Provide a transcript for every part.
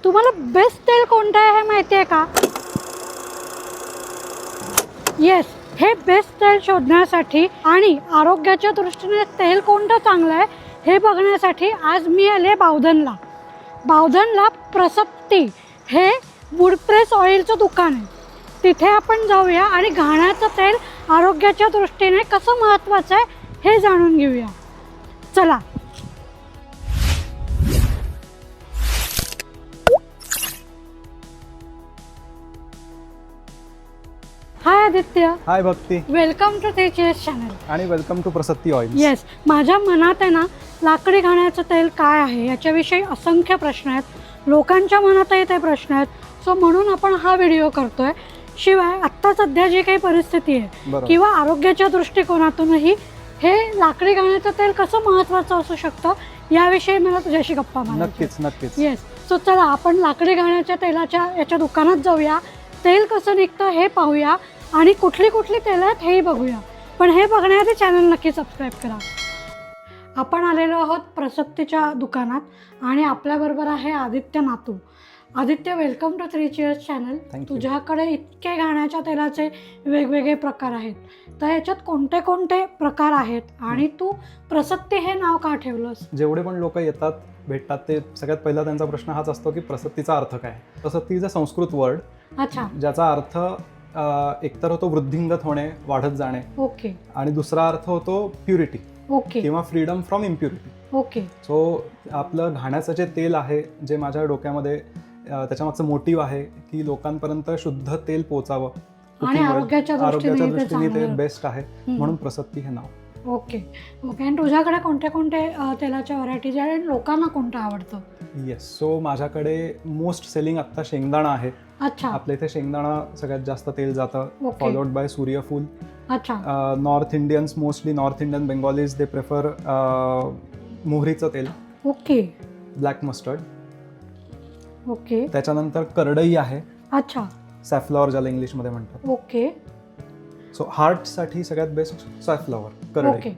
तुम्हाला बेस्ट तेल कोणतं आहे हे माहिती आहे का? येस, हे बेस्ट तेल शोधण्यासाठी आणि आरोग्याच्या दृष्टीने तेल कोणतं चांगलं आहे हे बघण्यासाठी आज मी आले बावधनला. बावधनला प्रसक्ती हे वूडप्रेस ऑइलचं दुकान आहे. तिथे आपण जाऊया आणि घाण्याचं तेल आरोग्याच्या दृष्टीने कसं महत्त्वाचं आहे हे जाणून घेऊया. चला. हाय आदित्य. हाय भक्ती. वेलकम टू TGS चॅनल आणि वेलकम टू प्रसक्ती ऑइल. येस, माझ्या मनात आहे ना लाकडी घाण्याचं तेल काय आहे याच्याविषयी असंख्य प्रश्न आहेत. लोकांच्या मनातही ते प्रश्न आहेत. सो म्हणून आपण हा व्हिडिओ करतोय. शिवाय आत्ता सध्या जी काही परिस्थिती आहे किंवा आरोग्याच्या दृष्टिकोनातूनही हे लाकडी घाण्याचं तेल कसं महत्त्वाचं असू शकतं याविषयी मला तुझ्याशी गप्पा मारायची. नक्कीच. येस, सो चला आपण लाकडी घाण्याच्या तेलाच्या याच्या दुकानात जाऊया. तेल कसं निघतं हे पाहूया आणि कुठली कुठली तेल आहेत हेही बघूया. पण हे बघण्याआधी चॅनल नक्की सबस्क्राईब करा. आपण आलेलो आहोत प्रसक्तीच्या दुकानात आणि आपल्याबरोबर आहे Aditya Natu. Aditya, welcome to TGS channel. तुझ्याकडे इतके घाण्याच्या तेलाचे वेगवेगळे प्रकार आहेत, तर याच्यात कोणते कोणते प्रकार आहेत आणि तू प्रसक्ती हे नाव का ठेवलंस? जेवढे पण लोक येतात भेटतात ते सगळ्यात पहिला त्यांचा प्रश्न हाच असतो की प्रसक्तीचा अर्थ काय. प्रसक्तीचा संस्कृत वर्ड, अच्छा, ज्याचा अर्थ एकतर होतो वृद्धिंगत होणे, वाढत जाणे. ओके. आणि दुसरा अर्थ होतो प्युरिटी. ओके. किंवा freedom from impurity. Okay. So आपलं घाण्याचं जे तेल आहे, जे माझ्या डोक्यामध्ये त्याच्यामागचं मोटिव्ह आहे की लोकांपर्यंत शुद्ध तेल पोचावं आणि आरोग्याच्या दृष्टीने ते बेस्ट आहे, म्हणून प्रसक्ती हे नाव. ओके. आणि तुझ्याकडे कोणते कोणते तेलाच्या व्हरायटीज आहेत आणि लोकांना कोणतं आवडतं? येस, सो माझ्याकडे मोस्ट सेलिंग आत्ता शेंगदाणा आहे. अच्छा. आपल्या इथे शेंगदाणा सगळ्यात जास्त तेल जातं, फॉलोड बाय सूर्यफूल. अच्छा. North Indians, mostly north Indian Bengalis, they prefer मोहरीचं तेल. ओके. Black mustard. ओके. त्याच्यानंतर करडई आहे. अच्छा. सॅफ्लॉवर ज्याला इंग्लिशमध्ये म्हणतात. ओके. सो हार्टसाठी सगळ्यात बेस्ट सॅफ्लॉवर, करडई.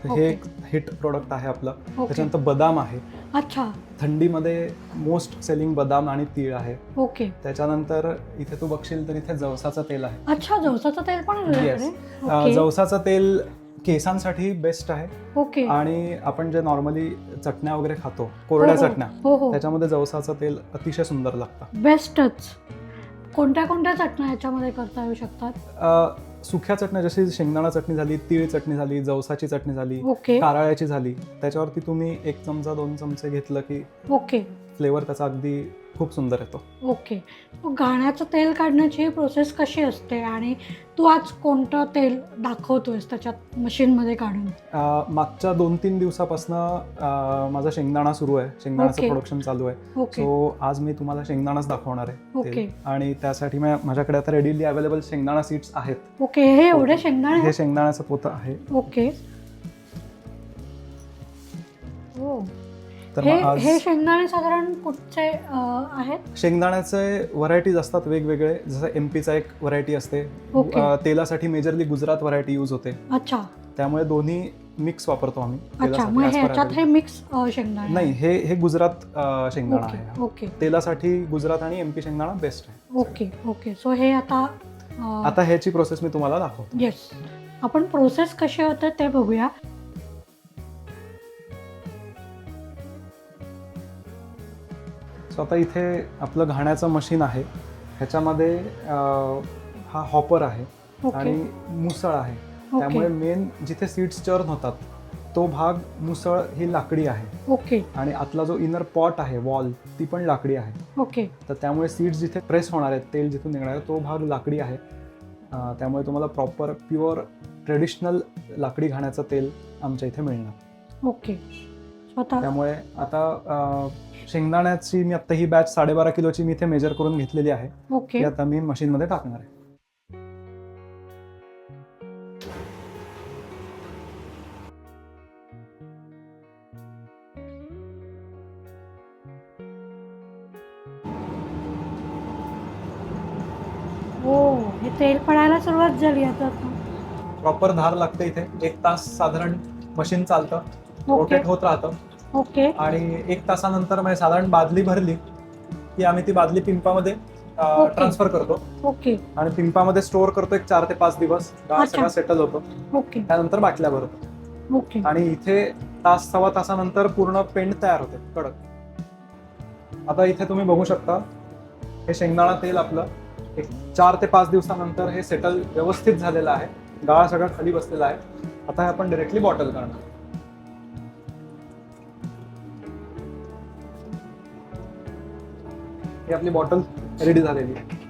हे एक हिट प्रोडक्ट आहे आपलं. त्याच्यानंतर बदाम आहे. अच्छा. थंडीमध्ये मोस्ट सेलिंग बदाम आणि तीळ आहे. ओके. त्याच्यानंतर इथे तू बघशील तर इथे जवसाचं तेल आहे. अच्छा, जवसाचं तेल पण आहे. येस, जवसाचं तेल केसांसाठी बेस्ट आहे. ओके. आणि आपण जे नॉर्मली चटण्या वगैरे खातो, कोरड्या चटण्या, त्याच्यामध्ये जवसाचं तेल अतिशय सुंदर लागतं. बेस्टच. कोणत्या कोणत्या चटण्या याच्यामध्ये करता येऊ शकतात? सुख्या चटण्या, जशी शेंगदाणा चटणी झाली, तीळ चटणी झाली, जवसाची चटणी झाली, ओके, कारळ्याची झाली, त्याच्यावरती तुम्ही 1 चमचा 2 चमचे घेतलं की ओके, फ्लेवर त्याचा अगदी खूप सुंदर येतो. ओके. घाण्याचं तेल काढण्याची प्रोसेस कशी असते आणि तू आज कोणतं तेल दाखवतोयस त्याच्यात मशीनमध्ये काढून? मागच्या 2-3 दिवसापासून माझा शेंगदाणा सुरू आहे, शेंगदाण्याचं प्रोडक्शन चालू आहे. सो आज मी तुम्हाला शेंगदाणाच दाखवणार आहे. आणि त्यासाठी माझ्याकडे आता रेडीली अवेलेबल शेंगदाणा सीड्स आहेत. ओके. हे एवढे शेंगदाणे? हे शेंगदाण्याचं पोतं आहे. ओके. हे शेंगदाणे साधारण कुठचे आहेत? शेंगदाण्याचे व्हरायटीज असतात वेगवेगळे. जसं MPचा एक व्हरायटी असते. तेलासाठी मेजरली गुजरात व्हरायटी यूज होते. अच्छा. त्यामुळे दोन्ही मिक्स वापरतो आम्ही. अच्छा, मग ह्याच्यात हे मिक्स शेंगदाणे नाही, हे गुजरात शेंगदाणा आहे. ओके. तेलासाठी गुजरात आणि MP शेंगदाणा बेस्ट आहे. ओके. ओके. सो हे आता ह्याची प्रोसेस मी तुम्हाला दाखवतो. येस, आपण प्रोसेस कशी होते ते बघूया. सो आता इथे आपलं घाण्याचं मशीन आहे. ह्याच्यामध्ये हा हॉपर आहे आणि मुसळ आहे. त्यामुळे मेन जिथे सीड्स चर्न होतात तो भाग, मुसळ ही लाकडी आहे. ओके. आणि आतला जो इनर पॉट आहे, वॉल, ती पण लाकडी आहे. ओके. तर त्यामुळे सीड्स जिथे प्रेस होणार आहेत, तेल जिथून निघणार आहे, तो भाग लाकडी आहे. त्यामुळे तुम्हाला प्रॉपर प्युअर ट्रेडिशनल लाकडी घाण्याचं तेल आमच्या इथे मिळणार. ओके. त्यामुळे आता शेंगदाण्याची मी आता ही बॅच 12.5 किलोची मी इथे मेजर करून घेतलेली आहे. ओके. ती आता मी मशीनमध्ये टाकणार आहे. हे तेल पडायला सुरुवात झाली आता. प्रॉपर धार लागते इथे. 1 तास साधारण मशीन चालतं, रोटेट होत राहतं. ओके. आणि 1 तासानंतर म्हणजे साधारण बादली भरली की आम्ही ती बादली पिंपामध्ये ट्रान्सफर करतो ओके आणि पिंपामध्ये स्टोअर करतो एक 4 ते 5 दिवस. गाळ अच्छा. सगळा सेटल होतो, ओके त्यानंतर बाटल्या भरतो ओके आणि इथे तास सव्वा तासानंतर पूर्ण पेंट तयार होते कडक. आता इथे तुम्ही बघू शकता हे शेंगदाणा तेल आपलं एक 4 ते 5 दिवसानंतर हे सेटल व्यवस्थित झालेलं आहे. गाळा सगळा खाली बसलेला आहे. आता हे आपण डायरेक्टली बॉटल करणार. ही आपली बॉटल रेडी झालेली आहे.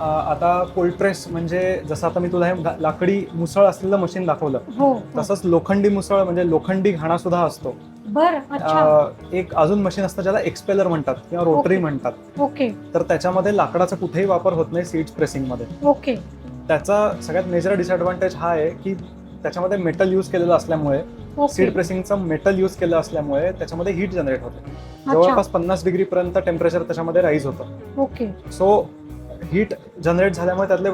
आता कोल्ड प्रेस म्हणजे जसं आता मी तुला हे लाकडी मुसळ असलेलं मशीन दाखवलं, हो तसंच लोखंडी मुसळ म्हणजे लोखंडी घाणा सुद्धा असतो. बर अच्छा एक अजून मशीन असतं ज्याला एक्सपेलर म्हणतात किंवा रोटरी ओके. म्हणतात. ओके तर त्याच्यामध्ये लाकडाचा कुठेही वापर होत नाही सीड्स प्रेसिंग मध्ये. ओके त्याचा सगळ्यात मेजर डिसएडव्हान्टेज हा आहे की त्याच्यामध्ये मेटल यूज केलेलं असल्यामुळे, ओके सीड प्रेसिंगचं मेटल यूज केलं असल्यामुळे त्याच्यामध्ये हीट जनरेट होते. अच्छा जवळपास 50 डिग्री पर्यंत टेम्परेचर त्याच्यामध्ये राईज होतं. ओके सो हीट जनरेट झाल्यामुळे त्यातले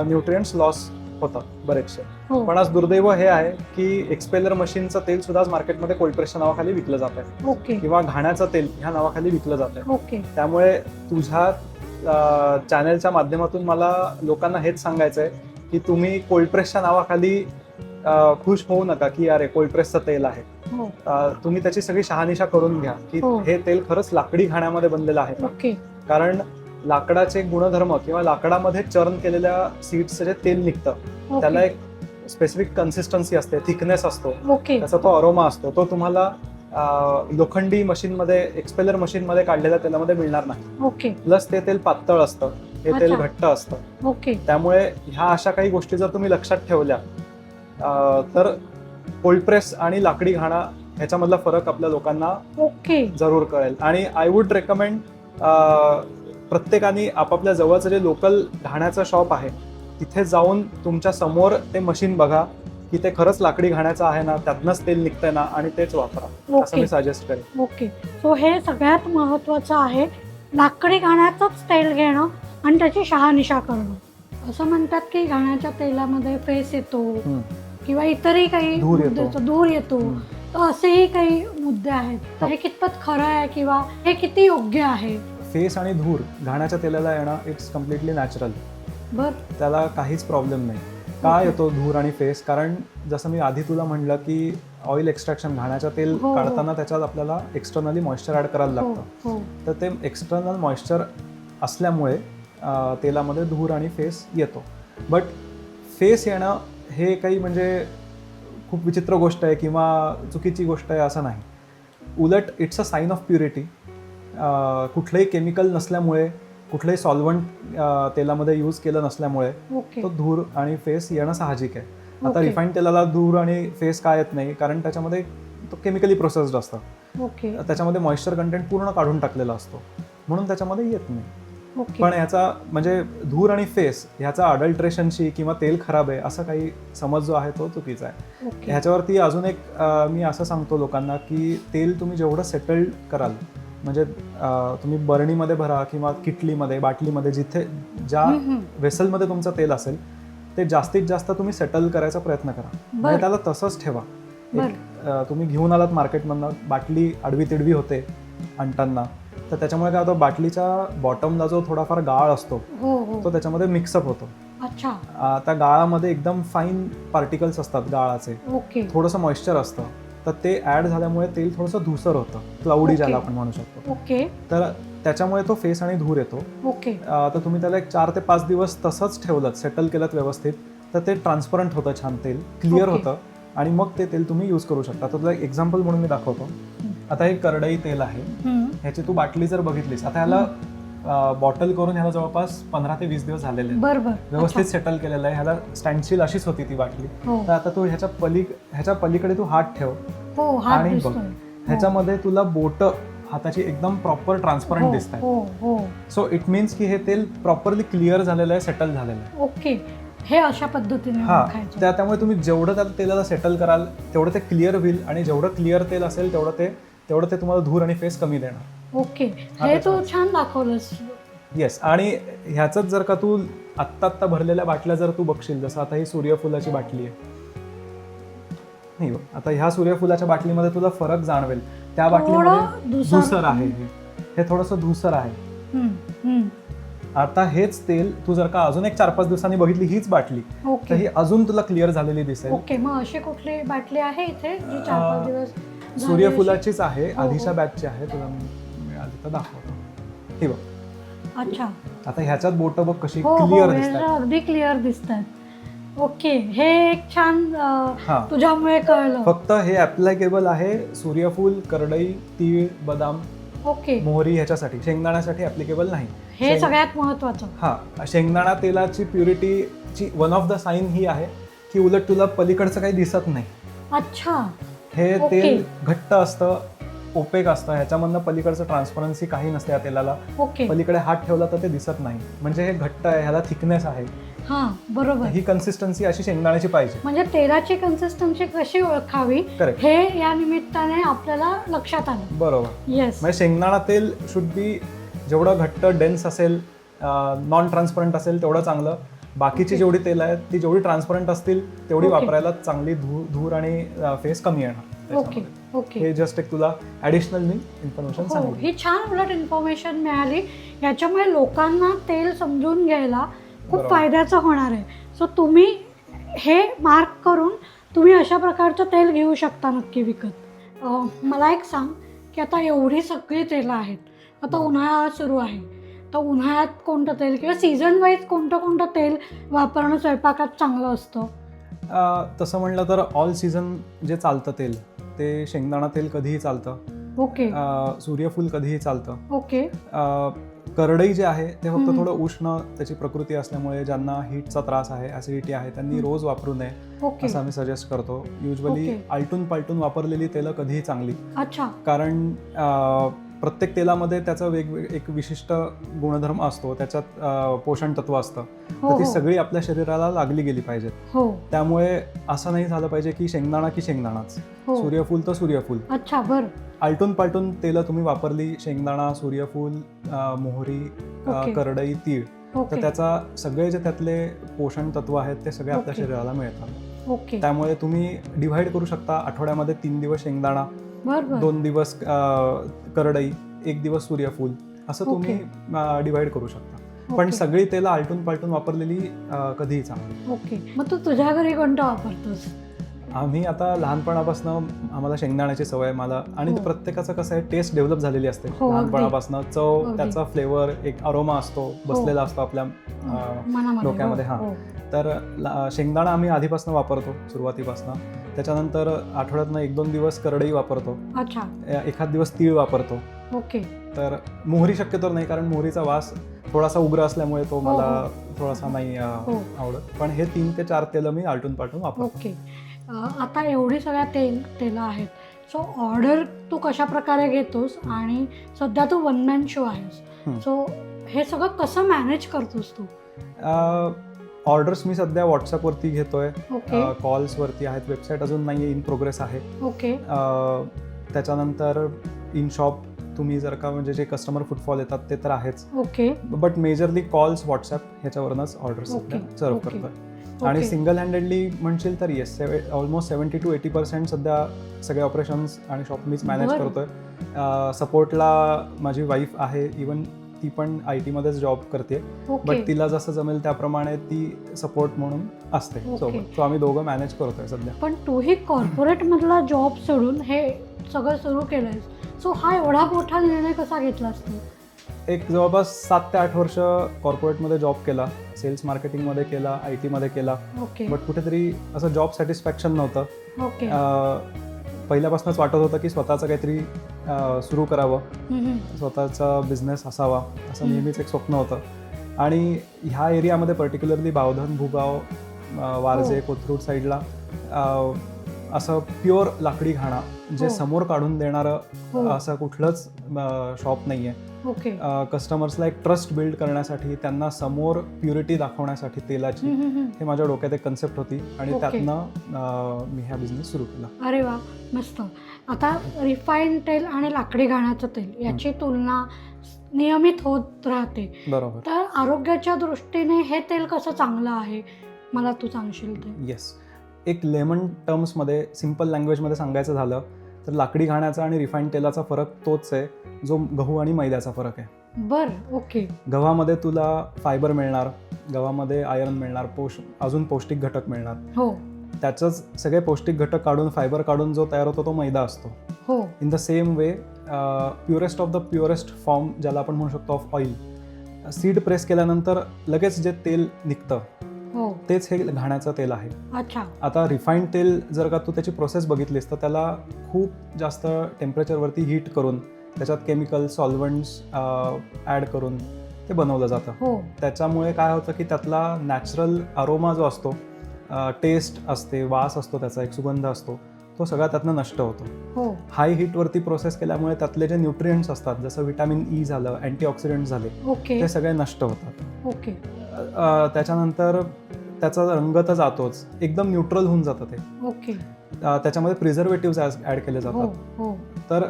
न्यूट्रिएंट्स लॉस होतात बरेचसे. हो पण आज दुर्दैव हे आहे की एक्सपेलर मशीनचं तेल सुद्धा आज मार्केटमध्ये कोल्ड प्रेसच्या नावाखाली विकलं जात आहे ओके किंवा घाण्याचं तेल ह्या नावाखाली विकलं जात आहे. ओके त्यामुळे तुझ्या चॅनलच्या माध्यमातून मला लोकांना हेच सांगायचं आहे की तुम्ही कोल्ड प्रेसच्या नावाखाली खुश होऊ नका की अरे कोल्ड प्रेसचं तेल आहे. हो तुम्ही त्याची सगळी शहानिशा करून घ्या की हो. हे तेल खरंच लाकडी घाण्यामध्ये बनलेलं आहे का? ओके कारण लाकडाचे गुणधर्म किंवा लाकडामध्ये चर्न केलेल्या सीड्सचं जे तेल निघतं त्याला ओके एक स्पेसिफिक कन्सिस्टन्सी असते, थिकनेस असतो, ओके त्याचा तो अरोमा असतो. तो तुम्हाला लोखंडी मशीनमध्ये, एक्सपेलर मशीनमध्ये काढलेल्या तेलामध्ये मिळणार नाही. ओके प्लस ते तेल पातळ असतं, हे तेल अच्छा. घट्ट असतं. ओके त्यामुळे ह्या अशा काही गोष्टी जर तुम्ही लक्षात ठेवल्या तर कोल्ड प्रेस आणि लाकडी घाणा ह्याच्यामधला फरक आपल्या लोकांना ओके जरूर कळेल. आणि आय वुड रेकमेंड प्रत्येकाने आपापल्या जवळचं जे लोकल घाण्याचं शॉप आहे तिथे जाऊन तुमच्या समोर ते मशीन बघा की ते खरंच लाकडी घाण्याचं आहे ना, त्यातनंच तेल निघतंय ना, आणि तेच वापरा असं ओके मी सजेस्ट करेन. ओके सो हे सगळ्यात महत्त्वाचं आहे, लाकडी घाण्याचंच तेल घेणं आणि त्याची शहानिशा करणं. असं म्हणतात की घाण्याच्या तेलामध्ये फेस येतो किंवा इतरही काही धूर येतो. धूर येतो, तर असेही काही मुद्दे आहेत. तर हे कितपत खरं आहे किंवा हे किती योग्य आहे? फेस आणि धूर घाण्याच्या तेलाला येणं इट्स कम्प्लिटली नॅचरल. बर त्याला काहीच प्रॉब्लेम नाही. का येतो धूर आणि फेस? कारण जसं मी आधी तुला म्हणलं की ऑइल एक्स्ट्रॅक्शन, घाण्याचं तेल हो. काढताना त्याच्यात आपल्याला एक्सटर्नली मॉइश्चर ऍड करायला हो लागतं. हो तर ते एक्सटर्नल मॉइश्चर असल्यामुळे तेलामध्ये धूर आणि फेस येतो. बट फेस येणं हे काही म्हणजे खूप विचित्र गोष्ट आहे किंवा चुकीची गोष्ट आहे असं नाही. उलट it's a sine of purity. कुठलंही केमिकल नसल्यामुळे, कुठलंही सॉल्वंट तेलामध्ये यूज केलं नसल्यामुळे ओके तो धूर आणि फेस येणं साहजिक आहे. आता ओके. रिफाईंड तेलाला धूर आणि फेस का येत नाही? कारण त्याच्यामध्ये तो केमिकली प्रोसेस्ड असतं, ओके त्याच्यामध्ये मॉइश्चर कंटेंट पूर्ण काढून टाकलेला असतो, म्हणून त्याच्यामध्ये येत नाही. ओके पण ह्याचा म्हणजे धूर आणि फेस ह्याचा अडल्ट्रेशनशी किंवा तेल खराब आहे असं काही समज जो आहे तो चुकीचा आहे. ओके ह्याच्यावरती अजून एक मी असं सांगतो लोकांना की तेल तुम्ही जेवढं सेटल्ड कराल, म्हणजे तुम्ही बरणीमध्ये भरा किंवा किटलीमध्ये, बाटलीमध्ये, जिथे ज्या वेसलमध्ये तुमचं तेल असेल ते जास्तीत जास्त तुम्ही सेटल करायचा प्रयत्न करा. म्हणजे त्याला तसंच ठेवा. तुम्ही घेऊन आलात मार्केटमधनं, बाटली आडवी तिडवी होते आणताना, तर त्याच्यामुळे काय होतं, बाटलीच्या बॉटमला जो थोडाफार गाळ असतो हो हो तो त्याच्यामध्ये मिक्सअप होतो. अच्छा त्या गाळामध्ये एकदम फाईन पार्टिकल्स असतात गाळाचे, ओके थोडंसं मॉइश्चर असतं, तर ते ॲड झाल्यामुळे तेल थोडंसं धुसर होतं, क्लाउडी ज्याला आपण म्हणू शकतो. ओके तर त्याच्यामुळे तो फेस आणि धूर येतो. ओके तर तुम्ही त्याला एक 4 ते 5 दिवस तसंच ठेवलं, सेटल केलं व्यवस्थित, तर ते ट्रान्सपरंट होतं, छान तेल क्लिअर ओके. होतं आणि मग ते तेल तुम्ही यूज करू शकता. तर तुला एक एक्झाम्पल म्हणून मी दाखवतो. आता हे करडई तेल आहे, ह्याची तू बाटली जर बघितलीस, आता ह्याला बॉटल करून ह्याला जवळपास 15 ते 20 दिवस झालेले आहेत. बरोबर व्यवस्थित सेटल केलेलं आहे. ह्याला स्टँडशील अशीच होती ती बाटली. हो तर आता तू ह्याच्या पलीकडे तू हात ठेव हो हात आणि बघ, दिसतोय. ह्याच्यामध्ये तुला बोट हाताची एकदम प्रॉपर ट्रान्सपरंट हो, दिसत आहे. हो हो सो इट मीन्स की हे तेल प्रॉपरली क्लिअर झालेलं आहे, सेटल झालेलं आहे. ओके हे अशा पद्धतीने हा, खायचं. त्यामुळे तुम्ही जेवढं त्या तेलाला सेटल कराल तेवढं ते क्लिअर होईल, आणि जेवढं क्लिअर तेल असेल तेवढं ते तुम्हाला धूर आणि फेस कमी देणार. ओके हे तू छान दाखवलंस. येस. आणि ह्याचंच जर का तू आत्ता भरलेल्या बाटल्या जर तू बघशील, जसं आता ही सूर्यफुलाची बाटली आहे, नाही आता ह्या सूर्यफुलाच्या बाटलीमध्ये तुला फरक जाणवेल. त्या बाटलीमध्ये धुसर आहे, हे थोडंसं धुसर आहे. आता हेच तेल तू जर का अजून एक 4-5 दिवसांनी बघितली हीच बाटली तर ओके ही अजून तुला क्लिअर झालेली दिसेल. ओके, मग अशी कुठली बाटली आहे इथे जी 4-5 दिवस झाले सूर्यफुलाचीच आहे, हो, आधीच्या हो. बॅचची आहे. तुला मी मिळाली तर दाखवतो. हे बघ, अशी? अच्छा, आता ह्याच्यात बोट बघ कशी हो हो, क्लिअर हे दिसतात. अगदी क्लिअर दिसतात. ओके, हे एक छान हा, तुझ्यामुळे कळलं. फक्त हे ऍप्लिकेबल आहे सूर्यफूल, करडई, तीळ, बदाम, ओके, मोहरी ह्याच्यासाठी. शेंगदाण्यासाठी ऍप्लिकेबल नाही. हे सगळ्यात महत्वाचं. हा, शेंगदाणा तेलाची प्युरिटीची वन ऑफ द साईन ही आहे की उलट तुला पलीकडचं काही दिसत नाही. अच्छा, हे ओके. तेल घट्ट असतं, ओपेक असतं, ह्याच्यामधनं पलीकडचं ट्रान्सपरन्सी काही नसते या तेलाला. ओके, पलीकडे हात ठेवला तर ते दिसत नाही, म्हणजे हे घट्ट आहे, ह्याला थिकनेस आहे. हा बरोबर. ही कन्सिस्टन्सी अशी शेंगदाण्याची पाहिजे. म्हणजे तेलाची कन्सिस्टन्सी कशी ओळखावी करेक्ट, हे या निमित्ताने आपल्याला लक्षात आलं. बरोबर. येस, म्हणजे शेंगदाणा तेल शुड बी जेवढं घट्ट डेन्स असेल, नॉन ट्रान्सपरंट असेल तेवढं चांगलं. बाकीची जेवढी तेल आहेत ती जेवढी ट्रान्सपरंट असतील तेवढी ओके. वापरायला चांगली धूर आणि फेस कमी येणार ओके त्याच्यामध्ये. ओके. हे जस्ट एक तुला ॲडिशनल मी इन्फॉर्मेशन हो, सांगितली. ही छान उलट इन्फॉर्मेशन मिळाली. याच्यामुळे लोकांना तेल समजून घ्यायला खूप बरोबर. फायद्याचं होणार आहे. सो तुम्ही हे मार्क करून तुम्ही अशा प्रकारचं तेल घेऊ शकता नक्की विकत. मला एक सांग की आता एवढी सगळी तेलं आहेत, आता उन्हाळा सुरू आहे, तर उन्हाळ्यात कोणतं तेल किंवा सीझन वाईज कोणतं तेल वापरणं स्वयंपाकात चांगलं असतं? तसं म्हणलं तर ऑल सीझन जे चालतं तेल ते शेंगदाणा तेल कधीही चालतं. ओके सूर्यफूल कधीही चालतं. ओके करडई जे आहे ते फक्त थोडं उष्ण त्याची प्रकृती असल्यामुळे ज्यांना हीटचा त्रास आहे, ॲसिडिटी आहे, त्यांनी रोज वापरू नये ओके. असं आम्ही सजेस्ट करतो. Usually okay. आलटून पालटून वापरलेली तेलं कधीही चांगली, अच्छा, कारण प्रत्येक तेलामध्ये त्याचं एक विशिष्ट गुणधर्म असतो, त्याच्यात पोषण तत्व असतं, हो तर ती हो सगळी आपल्या शरीराला लागली गेली पाहिजेत. हो त्यामुळे असं नाही झालं पाहिजे की शेंगदाणा की शेंगदाणाच, हो. सूर्यफूल तर सूर्यफूल. अच्छा, बरं. आलटून पालटून तेलं तुम्ही वापरली, शेंगदाणा, सूर्यफूल, मोहरी, ओके. करडई, तीळ, तर ओके त्याचा सगळे जे त्यातले पोषण तत्व आहेत ते सगळे आपल्या ओके. शरीराला मिळतात. ओके, त्यामुळे तुम्ही डिव्हाइड करू शकता. आठवड्यामध्ये 3 दिवस शेंगदाणा, बरं बरं. 2 दिवस करडई, 1 दिवस सूर्यफूल, असं तुम्ही डिव्हाइड करू शकता. पण ओके. सगळी तेलं आलटून पालटून वापरलेली कधीही चांगली. ओके, मग तू तुझ्या घरी कोणतं वापरतोस? आम्ही आता लहानपणापासून आम्हाला शेंगदाण्याची सवय, मला आणि हो. ते प्रत्येकाचं कसं आहे, टेस्ट डेव्हलप झालेली असते हो, अगदी. लहानपणापासून. चव, अगदी. त्याचा फ्लेवर, एक अरोमा असतो, बसलेला असतो आपल्या मनामध्ये. डोक्यामध्ये. हो, हां, हो. तर शेंगदाणा आम्ही आधीपासून वापरतो, सुरुवातीपासून. त्याच्यानंतर आठवड्यातनं 1-2 दिवस करडई वापरतो, अच्छा, एखाद दिवस तीळ वापरतो. ओके तर मोहरी शक्यतो नाही, कारण मोहरीचा वास थोडासा उग्र असल्यामुळे तो हो, मला थोडासा नाही हो. आवडत. पण हे 3 ते 4 तेलं मी आलटून पालटून वापरतो. ओके. आता एवढी सगळ्या तेलं आहेत, सो ऑर्डर तू कशा प्रकारे घेतोस आणि सध्या तू वन मॅन शो आहेस, सो हे सगळं कसं मॅनेज करतोस तू? ऑर्डर्स मी सध्या व्हॉट्सअपवरती घेतोय, ओके कॉल्सवरती आहेत, वेबसाईट अजून नाही आहे, इन प्रोग्रेस आहे. ओके त्याच्यानंतर इन शॉप तुम्ही जर का म्हणजे जे कस्टमर फुटफॉल येतात ते तर आहेच, okay but majorly calls, WhatsApp ह्याच्यावरूनच ऑर्डर्स ओके, सर्व ओके. करतोय. आणि ओके. सिंगल हँडेडली म्हणशील तर येस, ऑलमोस्ट 70 to 80% सध्या सगळे ऑपरेशन्स आणि शॉप मीच मॅनेज बरं. करतोय. सपोर्टला माझी वाईफ आहे, इवन ती पण IT मध्येच जॉब करते, ओके बट तिला जसं जमेल त्याप्रमाणे ती सपोर्ट म्हणून असते ओके. सोबत. सो आम्ही दोघं मॅनेज करतोय सध्या. पण तूही कॉर्पोरेटमधला जॉब सोडून हे सगळं सुरू केलंयस, सो हा एवढा मोठा निर्णय कसा घेतलास तू? एक जवळपास 7 ते 8 वर्ष कॉर्पोरेटमध्ये जॉब केला, सेल्स मार्केटिंगमध्ये केला, IT मध्ये केला, ओके बट कुठेतरी असं जॉब सॅटिस्फॅक्शन नव्हतं. ओके पहिल्यापासूनच वाटत होतं की स्वतःचं काहीतरी सुरू करावं, स्वतःचा बिझनेस असावा, असं नेहमीच एक स्वप्न होतं. आणि ह्या एरियामध्ये पर्टिक्युलरली बावधन, भूगाव, वारजे, कोथरूड साईडला असं प्युअर लाकडी घाणा जे समोर काढून देणारं असं कुठलंच शॉप नाही आहे. ओके कस्टमर्सला एक ट्रस्ट बिल्ड करण्यासाठी, त्यांना समोर प्युरिटी दाखवण्यासाठी तेलाची, हे माझ्या डोक्यात एक कन्सेप्ट होती आणि त्यातनं मी हा बिझनेस सुरू केला. अरे वा, मस्त. आता रिफाईंड तेल आणि लाकडी घाण्याचं तेल याची तुलना नियमित होत राहते, बरोबर. तर आरोग्याच्या दृष्टीने हे तेल कसं चांगलं आहे, मला तू सांगशील ते? येस, एक लेमन टर्म्समध्ये, सिम्पल लँग्वेजमध्ये सांगायचं झालं तर लाकडी घाण्याचा आणि रिफाईंड तेलाचा फरक तोच आहे जो गहू आणि मैद्याचा फरक आहे. बर, ओके. गव्हामध्ये तुला फायबर मिळणार, गव्हामध्ये आयर्न मिळणार, अजून पौष्टिक घटक मिळणार. हो त्याचंच सगळे पौष्टिक घटक काढून, फायबर काढून जो तयार होतो तो मैदा असतो. हो in the same way purest of the purest form ज्याला आपण म्हणू शकतो ऑफ ऑइल, सीड प्रेस केल्यानंतर लगेच जे तेल निघतं हो. तेच हे घाण्याचं तेल आहे. अच्छा. आता रिफाईंड तेल जर का तू त्याची प्रोसेस बघितलीस तर त्याला खूप जास्त टेम्परेचरवरती हीट करून त्याच्यात केमिकल सॉल्वंट्स ॲड करून ते बनवलं जातं. हो त्याच्यामुळे काय होतं की त्यातला नॅचरल अरोमा जो असतो, टेस्ट असते, वास असतो, त्याचा एक सुगंध असतो, तो सगळा त्यातनं नष्ट होतो. हो हाय हीटवरती प्रोसेस केल्यामुळे त्यातले जे न्यूट्रिएंट्स असतात, जसं व्हिटॅमिन ई झालं, अँटीऑक्सिडंट झाले, ओके ते सगळे नष्ट होतात. ओके त्याच्यानंतर त्याचा रंग तर जातोच, एकदम न्यूट्रल होऊन जातं ते. ओके. त्याच्यामध्ये प्रिझर्वेटिव्स ॲड केले हो जातात. हो तर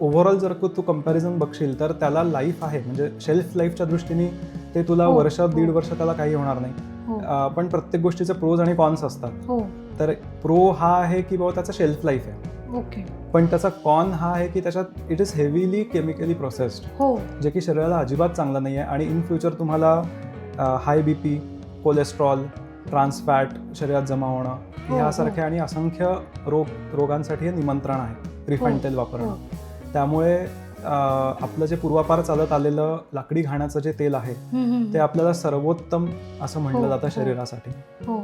ओव्हरऑल जर तू कंपॅरिझन बघशील तर त्याला लाईफ आहे, म्हणजे शेल्फ लाईफच्या दृष्टीने ते तुला हो, वर्ष हो. दीड वर्ष त्याला काही होणार नाही. हो पण प्रत्येक गोष्टीचे प्रोज आणि कॉन्स असतात. हो. तर प्रो हा आहे की बाबा त्याचा शेल्फ लाईफ आहे, ओके. पण त्याचा कॉन हा आहे की त्याच्यात it is heavily chemically processed, हो जे की शरीराला अजिबात चांगलं नाही आहे. आणि इन फ्युचर तुम्हाला हाय BP, कोलेस्ट्रॉल, ट्रान्सफॅट शरीरात जमा होणं, हो, ह्यासारखे आणि असंख्य रोगांसाठी हे निमंत्रण आहे रिफाईंड तेल वापरणं. हो. त्यामुळे आपलं जे पूर्वापार चालत आलेलं लाकडी घाण्याचं जे तेल आहे ते आपल्याला सर्वोत्तम असं हो, म्हटलं जातं हो. शरीरासाठी. हो.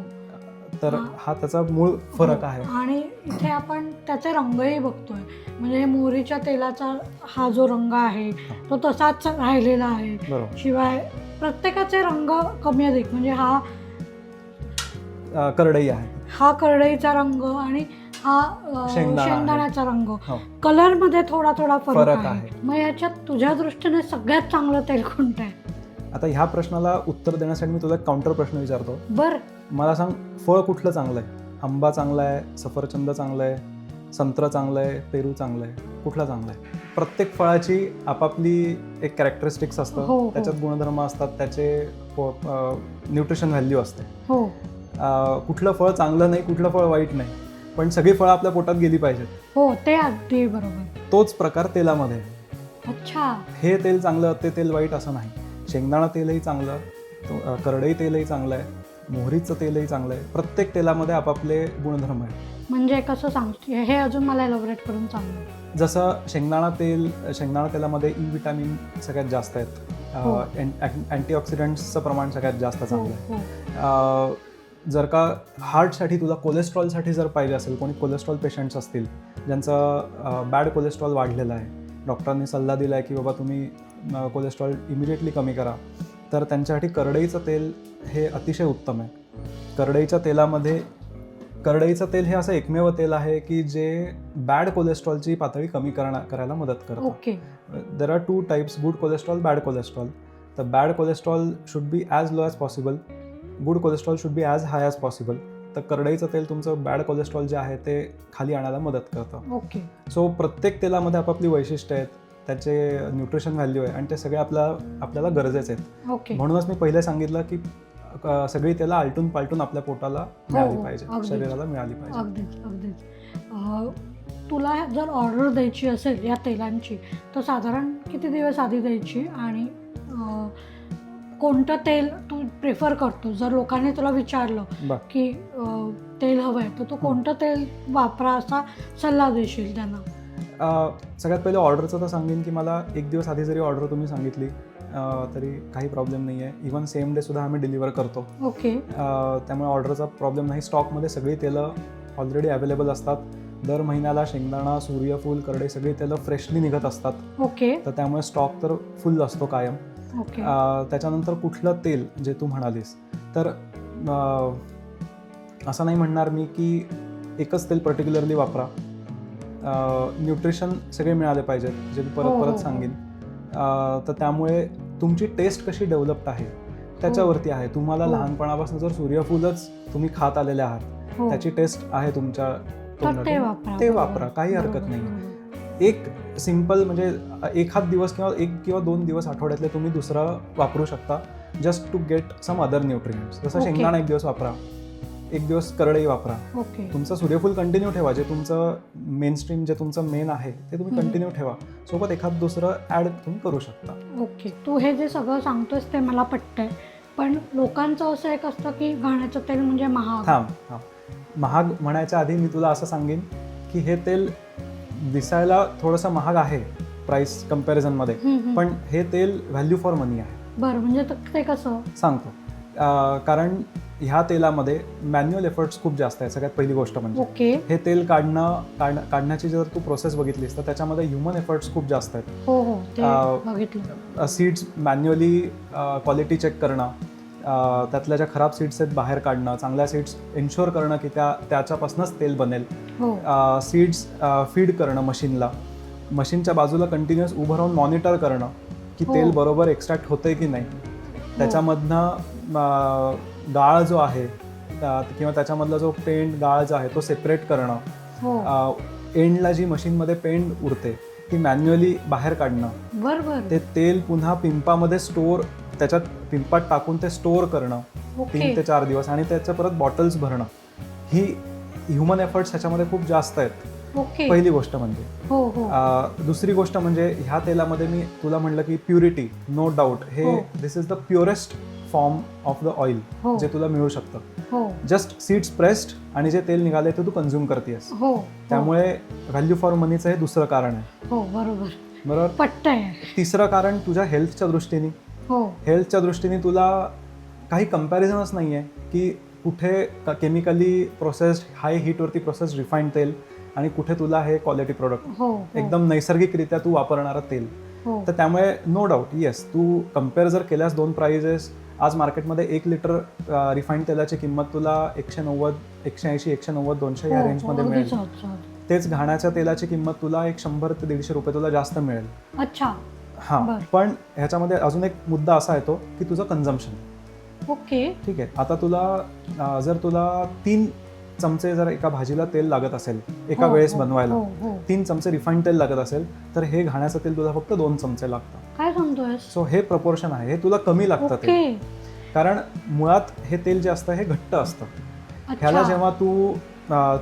तर हा त्याचा मूळ फरक आहे. आणि इथे आपण त्याचे रंगही बघतोय, म्हणजे मोहरीच्या तेलाचा हा जो रंग आहे तो तसाच राहिलेला आहे. बरोबर. शिवाय प्रत्येकाचे रंग कमी अधिक, म्हणजे हा करडई आहे, हा करडईचा रंग आणि हा शेंगदाणा आहे. शेंगदाण्याचा रंग. हो. कलर मध्ये थोडा थोडा फरक फरक आहे. आहे. मग याच्यात तुझ्या दृष्टीने सगळ्यात चांगलं तेल कोणतं आहे? आता ह्या प्रश्नाला उत्तर देण्यासाठी मी तुला एक काउंटर प्रश्न विचारतो. बर. मला सांग, फळ कुठलं चांगलं आहे? आंबा चांगला आहे, सफरचंद चांगलं आहे, संत्र चांगलं आहे, पेरू चांगलं आहे, कुठलं चांगलं आहे? प्रत्येक फळाची आपापली एक कॅरेक्टरिस्टिक्स असतं, हो, हो. त्याच्यात गुणधर्म असतात, त्याचे न्यूट्रिशन व्हॅल्यू असते. हो कुठलं फळ चांगलं नाही, कुठलं फळ वाईट नाही, पण सगळी फळं आपल्या पोटात गेली पाहिजेत. हो ते अगदी बरोबर. तोच प्रकार तेलामध्ये आहे. अच्छा. हे तेल चांगलं, ते तेल वाईट असं नाही. शेंगदाणा तेलही चांगलं, करडई तेलही चांगलं आहे, मोहरीचं तेलही चांगलं आहे. प्रत्येक तेलामध्ये आपापले गुणधर्म आहेत. म्हणजे कसं सांगते हे अजून मला एलॅबोरेट करून सांग. जसं शेंगदाणा तेलामध्ये ई विटॅमिन सगळ्यात जास्त आहेत, अँटीऑक्सिडंट्सचं प्रमाण सगळ्यात जास्त चांगलं आहे. जर का हार्टसाठी तुला कोलेस्ट्रॉलसाठी जर पाहिजे असेल, कोणी कोलेस्ट्रॉल पेशंट्स असतील ज्यांचं बॅड कोलेस्ट्रॉल वाढलेलं आहे, डॉक्टरांनी सल्ला दिला आहे की बाबा तुम्ही कोलेस्ट्रॉल इमिजिएटली कमी करा, तर त्यांच्यासाठी करडईचं तेल हे अतिशय उत्तम आहे. करडईचं तेल हे असं एकमेव तेल आहे की जे बॅड कोलेस्ट्रॉलची पातळी कमी करायला मदत करतं. Okay. There are 2 types, good cholesterol, bad cholesterol. तर bad cholesterol should be as low as possible, good cholesterol should be as high as possible. तर करडईचं तेल तुमचं बॅड कोलेस्ट्रॉल जे आहे ते खाली आणायला मदत करतं. ओके. सो प्रत्येक तेलामध्ये आपापली वैशिष्ट्य आहेत, त्याचे न्यूट्रिशन व्हॅल्यू आहे, आणि ते सगळे आपल्याला गरजेचे आहेत. ओके. म्हणूनच मी पहिले सांगितलं की सगळी तेला आलटून पालटून आपल्या पोटाला मिळाली पाहिजे, शरीराला मिळाली पाहिजे. अगदीच अगदीच. तुला जर ऑर्डर द्यायची असेल या तेलांची तर साधारण किती दिवस आधी द्यायची, आणि कोणतं तेल तू प्रिफर करतो? जर लोकांनी तुला विचारलं की तेल हवं आहे तर तू कोणतं तेल वापरा असा सल्ला देशील त्यांना? सगळ्यात पहिले ऑर्डरचं तर सांगेन की मला 1 दिवस आधी जरी ऑर्डर तुम्ही सांगितली तरी काही प्रॉब्लेम नाही आहे. इवन सेम डे सुद्धा आम्ही डिलिव्हर करतो. ओके. त्यामुळे ऑर्डरचा प्रॉब्लेम नाही. स्टॉकमध्ये सगळी तेलं ऑलरेडी अवेलेबल असतात. दर महिन्याला शेंगदाणा, सूर्यफूल, करडई सगळी तेलं फ्रेशली निघत असतात. ओके. तर त्यामुळे स्टॉक तर फुल असतो कायम. ओके. त्याच्यानंतर कुठलं तेल जे तू म्हणालीस, तर असं नाही म्हणणार मी की एकच तेल पर्टिक्युलरली वापरा. न्यूट्रिशन सगळे मिळाले पाहिजेत, जे मी परत सांगेन. तर त्यामुळे तुमची टेस्ट कशी डेव्हलप्ड आहे त्याच्यावरती आहे. तुम्हाला लहानपणापासून जर सूर्यफूलच तुम्ही खात आलेले आहात, त्याची टेस्ट आहे तुमच्या तोंडात, ते वापरा, काही हरकत नाही. एक सिम्पल म्हणजे एखाद दिवस किंवा 1 किंवा 2 दिवस आठवड्यातले तुम्ही दुसरं वापरू शकता, just to get some other nutrients. जसं शेंगदाणा 1 दिवस वापरा, एक दिवस करडई वापरा. ओके तुमचं सूर्यफूल कंटिन्यू ठेवा, जे तुमचं मेन स्ट्रीम जे तुमचं मेन आहे ते तुम्ही कंटिन्यू ठेवा, सोबत एखाद दुसरं ऍड तुम्ही करू शकता. ओके. तू हे जे सगळं सांगतोस ते मला पटतंय, पण लोकांचं असं एक असतं की घाण्याचं तेल म्हणजे महाग. थांब, महाग म्हणायच्या आधी मी तुला असं सांगेन की हे तेल दिसायला थोडंसं महाग आहे प्राइस कम्पॅरिझनमध्ये, पण हे तेल व्हॅल्यू फॉर मनी आहे. बरं, म्हणजे ते कसं सांगतो. कारण ह्या तेलामध्ये मॅन्युअल एफर्ट्स खूप जास्त आहे. सगळ्यात पहिली गोष्ट म्हणजे ओके. हे तेल काढण्याची जर तू प्रोसेस बघितलीस तर त्याच्यामध्ये ह्युमन एफर्ट्स खूप जास्त आहेत. हो हो ते बघितलं. सीड्स मॅन्युअली क्वालिटी चेक करणं, त्यातल्या ज्या खराब सीड्स आहेत बाहेर काढणं, चांगल्या सीड्स इन्शुअर करणं की त्याच्यापासूनच तेल बनेल. सीड्स फीड करणं मशीनला, मशीनच्या बाजूला कंटिन्युअस उभं राहून मॉनिटर करणं की तेल बरोबर एक्स्ट्रॅक्ट होतंय की नाही. त्याच्यामधनं गाळ जो आहे किंवा त्याच्यामधला जो पेंट गाळ जो आहे तो सेपरेट करणं. एंडला जी मशीनमध्ये पेंट उरते ती मॅन्युअली बाहेर काढणं. बरोबर. ते तेल पुन्हा पिंपामध्ये स्टोअर, त्याच्यात पिंपात टाकून ते स्टोअर करणं 3 ते 4 दिवस आणि त्याचं परत बॉटल्स भरणं. ही ह्युमन एफर्ट्स ह्याच्यामध्ये खूप जास्त आहेत. पहिली गोष्ट म्हणजे. दुसरी गोष्ट म्हणजे ह्या तेलामध्ये मी तुला म्हणलं की प्युरिटी, नो डाऊट हे this is the purest form of the oil जे तुला मिळू शकतं. जस्ट सीड्स प्रेस्ड आणि जे तेल निघाले ते तू कन्झ्युम करतेस. त्यामुळे व्हॅल्यू फॉर मनीचं हे दुसरं कारण आहे. बरोबर. पटतंय. तिसरं कारण तुझ्या हेल्थच्या दृष्टीने. हेल्थच्या दृष्टीने तुला काही कम्पॅरिझनच नाही आहे की कुठे केमिकली प्रोसेस्ड हाय हीटवरती प्रोसेस्ड रिफाईंड तेल आणि कुठे तुला हे क्वालिटी प्रोडक्ट एकदम नैसर्गिकरित्या तू वापरणारं तेल. तर त्यामुळे नो डाऊट येस, तू कम्पेअर जर केल्यास दोन प्राइजेस, आज मार्केटमध्ये 1 लिटर रिफाईंड तेलाची किंमत तुला 190, 180, 190, 200 या रेंजमध्ये मिळेल. तेच घाण्याच्या तेलाची किंमत तुला 100 ते 150 रुपये तुला जास्त मिळेल. अच्छा. हां, पण ह्याच्यामध्ये अजून एक मुद्दा असा येतो की तुझं कन्झम्पशन. ओके. ठीक आहे. आता तुला 3 चमचे जर एका भाजीला तेल लागत असेल एका वेळेस बनवायला, 3 चमचे रिफाईंड तेल लागत असेल तर हे घाण्याचं तेल तुला फक्त 2 चमचे लागतं. काय सांगतोय? सो हे प्रपोर्शन आहे, हे तुला कमी लागतं ते. कारण मुळात हे तेल जे असतं हे घट्ट असतं. ह्याला जेव्हा तू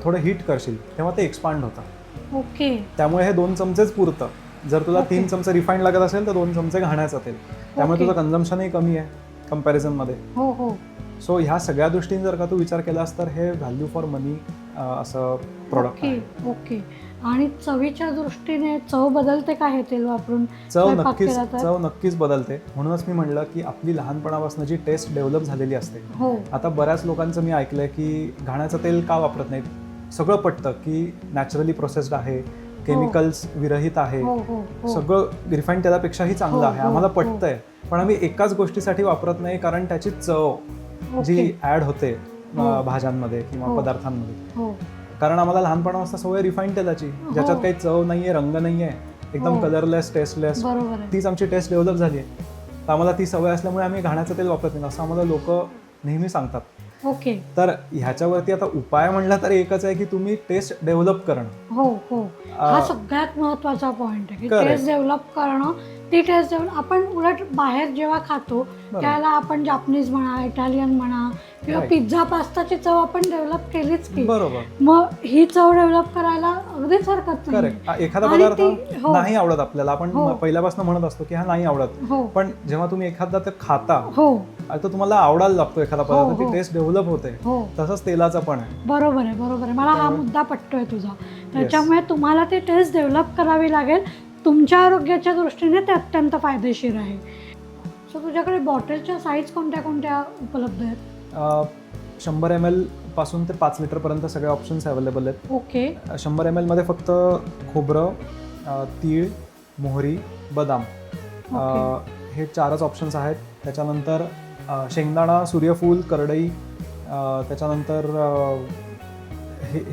थोडं हीट करशील तेव्हा ते एक्सपांड होतं. ओके. त्यामुळे हे 2 चमचेच पुरतं. जर तुला 3 चमचे रिफाईंड लागत असेल तर 2 चमचे घाण्याचं तेल. त्यामुळे तुझं कन्झम्पशनही कमी आहे कम्पॅरिझनमध्ये. सो ह्या सगळ्या दृष्टीने जर का तू विचार केलास तर हे व्हॅल्यू फॉर मनी असं प्रोडक्ट आहे. ओके. आणि चवीच्या दृष्टीने चव बदलते का हे तेल वापरून? चव नक्कीच बदलते. म्हणूनच मी म्हणलं की आपली लहानपणापासून जी टेस्ट डेव्हलप झालेली असते. आता बऱ्याच लोकांचं मी ऐकलंय की घाण्याचं तेल का वापरत नाहीत. सगळं पटतं की नॅचरली प्रोसेस्ड आहे, केमिकल्स विरहित आहे, सगळं रिफाईंड तेलापेक्षाही चांगलं आहे, आम्हाला पटतंय. पण आम्ही एकाच गोष्टीसाठी वापरत नाही, कारण त्याची चव जी ऍड होते भाज्यांमध्ये किंवा पदार्थांमध्ये. कारण आम्हाला लहानपणापासून सवय रिफाईंड तेलाची, ज्याच्यात काही चव नाहीये, रंग नाहीये, एकदम कलरलेस, टेस्टलेस. तीच आमची टेस्ट डेव्हलप झाली आहे. तर आम्हाला ती सवय असल्यामुळे आम्ही घाण्याचं तेल वापरत नाही असं आम्हाला लोक नेहमी सांगतात. ओके. तर ह्याच्यावरती आता उपाय म्हणला तर एकच आहे की तुम्ही टेस्ट डेव्हलप करणं. हा सगळ्यात महत्वाचा पॉइंट आहे की टेस्ट डेव्हलप करणं. ती टेस्ट आपण उलट बाहेर जेव्हा खातो त्याला आपण जापनीज म्हणा, इटालियन म्हणा किंवा पिझ्झा पास्ताची चव आपण डेव्हलप केलीच की. बरोबर. मग ही चव डेव्हलप करायला अगदीच हरकत नाही. एखादा पदार्थ नाही आवडत आपल्याला, आपण पहिल्यापासून म्हणत असतो की हा नाही आवडत, पण जेव्हा तुम्ही एखादा ते खाता तर तुम्हाला आवडायला लागतो एखादा पदार्थ, ती टेस्ट डेव्हलप होते. तसंच तेलाचं पण आहे. बरोबर आहे. मला हा मुद्दा पटतोय तुझा. त्याच्यामुळे तुम्हाला ती टेस्ट डेव्हलप करावी लागेल. तुमच्या आरोग्याच्या दृष्टीने ते अत्यंत फायदेशीर आहे. सो तुझ्याकडे बॉटलच्या साईज कोणत्या कोणत्या उपलब्ध आहेत? 100 ml पासून ते 5 लिटर पर्यंत सगळे ऑप्शन्स अवेलेबल आहेत. ओके. 100 ml मध्ये फक्त खोबरं, तीळ, मोहरी, बदाम हे 4च ऑप्शन्स आहेत. त्याच्यानंतर शेंगदाणा, सूर्यफूल, करडई, त्याच्यानंतर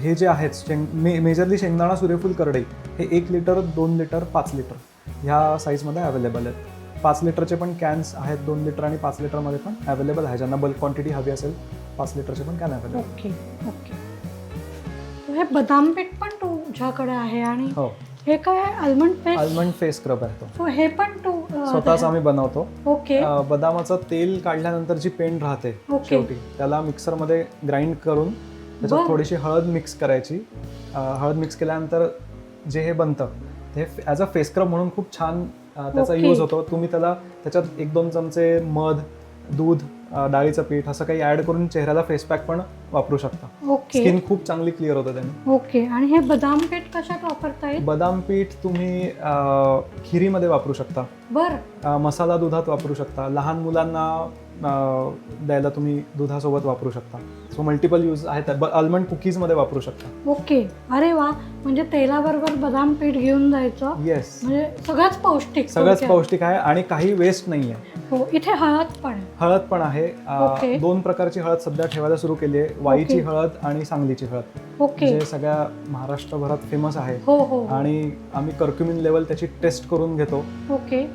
हे जे आहेत मेजरली शेंगदाणा, सूर्यफूल, करडई हे 1 लिटर, 2 लिटर, 5 लिटर ह्या साईजमध्ये अवेलेबल आहेत. 5 लिटरचे पण कॅन्स आहेत, 2 लिटर आणि 5 लिटरमध्ये पण अवेलेबल आहे. ज्यांना बल्क क्वांटिटी हवी असेल 5 लिटरचे पण कॅन अवेलेबल. ओके. हे बदाम पीठ पण तुझ्याकडे आहे आणि हे काय almond paste? Almond face scrub आहे तो. सो हे पण तू स्वतःच आम्ही बनवतो. ओके. बदामाचं तेल काढल्यानंतर जी पेंड राहते शेवटी त्याला मिक्सरमध्ये ग्राइंड करून त्याच्यात थोडीशी हळद मिक्स करायची. हळद मिक्स केल्यानंतर जे हे बनतं ते ॲज अ फेस स्क्रब म्हणून खूप छान त्याचा यूज होतो. तुम्ही त्याच्यात 1-2 चमचे मध, दूध, डाळीचं पीठ असं काही ऍड करून चेहऱ्याला फेस पॅक पण वापरू शकता. ओके. स्किन खूप चांगली क्लिअर होतं त्याने. ओके. आणि हे बदाम पीठ कशात वापरता येईल? बदाम पीठ तुम्ही खिरीमध्ये वापरू शकता. बरं. मसाला दुधात वापरू शकता. लहान मुलांना द्यायला तुम्ही दुधासोबत वापरू शकता. सो मल्टिपल यूज आहेत. आल्मंड कुकीजमध्ये वापरू शकता. ओके. अरे वा, म्हणजे तेलाबरोबर बदाम पीठ घेऊन जायचं. येस. म्हणजे सगळंच पौष्टिक. सगळंच पौष्टिक आहे आणि काही वेस्ट नाही आहे. हो. इथे हळद पण आहे. हळद पण आहे. 2 प्रकारची हळद सध्या ठेवायला सुरू केली आहे. वाईची हळद आणि सांगलीची हळद. ओके. जे सगळ्या महाराष्ट्रभरात फेमस आहे. हो हो. आणि आम्ही कर्क्युमिन लेवल त्याची टेस्ट करून घेतो. ओके.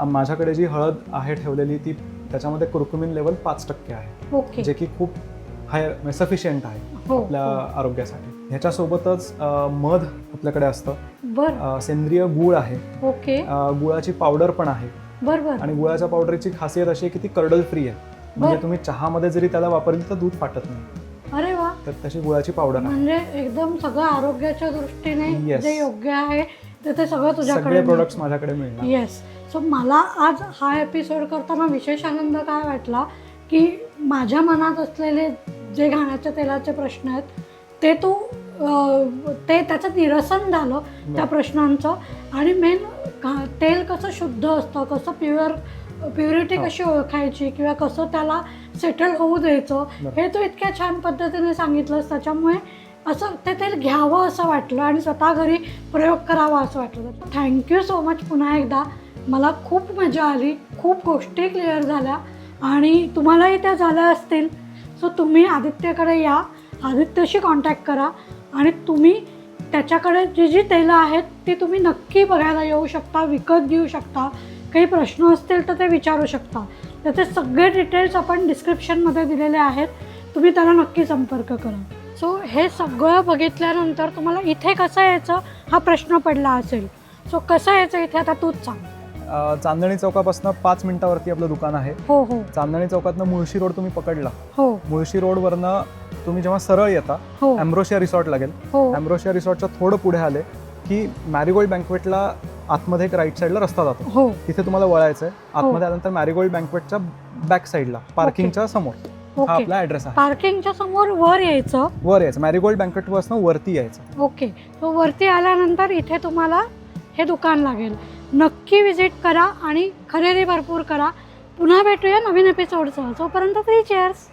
माझ्याकडे जी हळद आहे ठेवलेली ती त्याच्यामध्ये कुर्कुमिन लेवल 5% आहे. ओके. जे की खूप हाय सफिशियंट आहे आपल्या आरोग्यासाठी. ह्याच्यासोबतच मध आपल्याकडे असतं. बरं. सेंद्रिय गूळ आहे. ओके. गुळाची पावडर पण आहे. बरोबर. आणि गुळाच्या पावडरची खासियत अशी आहे की ती कर्डल फ्री आहे. म्हणजे तुम्ही चहामध्ये जरी त्याला वापरली तर दूध फाटत नाही. अरे वा. तर तशी गुळाची पावडर आहे. म्हणजे एकदम सगळं आरोग्याच्या दृष्टीने Yes. जे योग्य आहे ते सगळं तुझ्याकडे. सगळे प्रोडक्ट्स माझ्याकडे मिळणार. येस. सो मला आज हा एपिसोड करताना विशेष आनंद काय वाटला की माझ्या मनात असलेले जे घाण्याच्या तेलाचे प्रश्न आहेत ते तू त्याचं निरसन झालं त्या प्रश्नांचं. आणि मेन तेल कसं शुद्ध असतं, कसं प्युरिटी कशी ओळखायची किंवा कसं त्याला सेटल होऊ द्यायचं हे तू इतक्या छान पद्धतीने सांगितलंस. त्याच्यामुळे असं ते तेल घ्यावं असं वाटलं आणि स्वतः घरी प्रयोग करावा असं वाटलं. थँक्यू सो मच पुन्हा एकदा. मला खूप मजा आली. खूप गोष्टी क्लिअर झाल्या आणि तुम्हालाही त्या झाल्या असतील. सो तुम्ही आदित्यकडे या, आदित्यशी कॉन्टॅक्ट करा आणि तुम्ही त्याच्याकडे जी तेलं आहेत ती तुम्ही नक्की बघायला येऊ शकता, विकत घेऊ शकता. काही प्रश्न असतील तर ते विचारू शकता. त्याचे सगळे डिटेल्स आपण डिस्क्रिप्शनमध्ये दिलेले आहेत. तुम्ही त्याला नक्की संपर्क करा. सो हे सगळं बघितल्यानंतर तुम्हाला इथे कसं यायचं हा प्रश्न पडला असेल. सो कसं यायचं इथे आता तूच सांग. चांदणी चौकापासून 5 मिनिटावरती आपलं दुकान आहे. हो हो. चांदणी चौकातनं मुळशी रोड तुम्ही पकडला. हो. मुळशी रोडवरनं तुम्ही जेव्हा सरळ येता हो. अँब्रोशिया रिसॉर्ट लागेल. हो. अँब्रोशिया रिसॉर्टच्या थोडं पुढे आले की मॅरीगोल्ड बँकवेटला आतमध्ये एक राईट साईडला रस्ता जातो. हो. तिथे तुम्हाला वळायचं आहे. आतमध्ये आल्यानंतर मॅरीगोल्ड बँकवेटच्या बॅक साईडला पार्किंगच्या समोर हा आपला ॲड्रेस आहे. पार्किंगच्या समोर वर यायचं. वर यायचं. मॅरीगोल्ड बँकवेटपासून वरती यायचं. ओके. तो वरती आल्यानंतर इथे तुम्हाला हे दुकान लागेल. नक्की विजिट करा आणि खरेदी भरपूर करा. पुन्हा भेटूया नवीन एपिसोडसह. तोपर्यंत 3 चेअर्स.